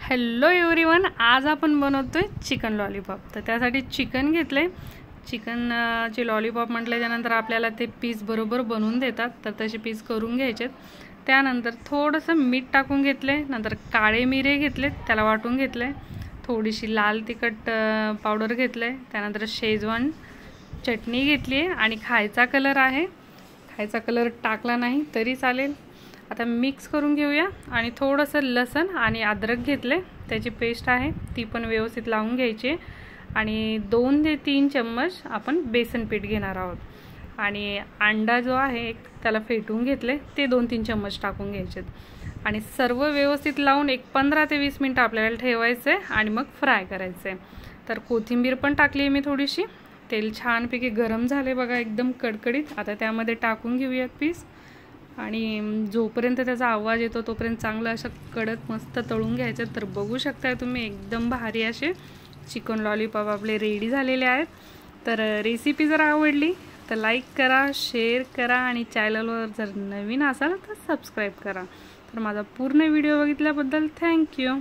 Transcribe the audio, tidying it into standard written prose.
Hello everyone, आज आपण बनवतोय चिकन लॉलीपॉप। तर त्यासाठी चिकन घेतले। चिकन चे लॉलीपॉप म्हटल्यानंतर आपल्याला ते पीस बरोबर बनवून देतात, तर तसे पीस करून घ्यायचे। त्यानंतर थोडंसं मीठ टाकून घेतले, नंतर काळे मिरे घेतले, त्याला वाटून घेतले, थोडीशी लाल तिखट पावडर घेतले, त्यानंतर शेजवान चटणी घेतली आणि खायचा कलर आहे। खायचा कलर टाकला नाही तरी चालेल। आता मिक्स करून घेऊया आणि थोडंसं लसण आणि अद्रक घेतले, त्याची पेस्ट आहे ती पण व्यवस्थित लावून घ्यायची आणि 2 ते 3 चम्मच आपण बेसन पीठ घेणार आहोत आणि अंडा जो आहे एक त्याला फेटून घेतले, ते 2-3 चम्मच टाकून घ्यायचे आणि सर्व व्यवस्थित लावून एक 15 ते 20 मिनिट आपल्याला ठेवायचे आणि मग फ्राय करायचे। तर कोथिंबीर पण टाकली आहे मी थोडीशी। तेल छानपैकी गरम झाले बघा, एकदम कडकडीत। आता त्यामध्ये टाकून घेऊयात पीस आणि जोपर्यंत त्याचा आवाज येतो तोपर्यंत चांगलं असं कडक मस्त तळून घ्यायचं। तर बघू शकता तुम्ही एकदम भारी असे चिकन लॉलीपॉप आपले रेडी झालेले आहेत। तर रेसिपी जर आवडली तर लाईक करा, शेअर करा आणि चॅनलवर जर नवीन असाल तर सबस्क्राईब करा। तर माझा पूर्ण व्हिडिओ बघितल्याबद्दल थँक्यू।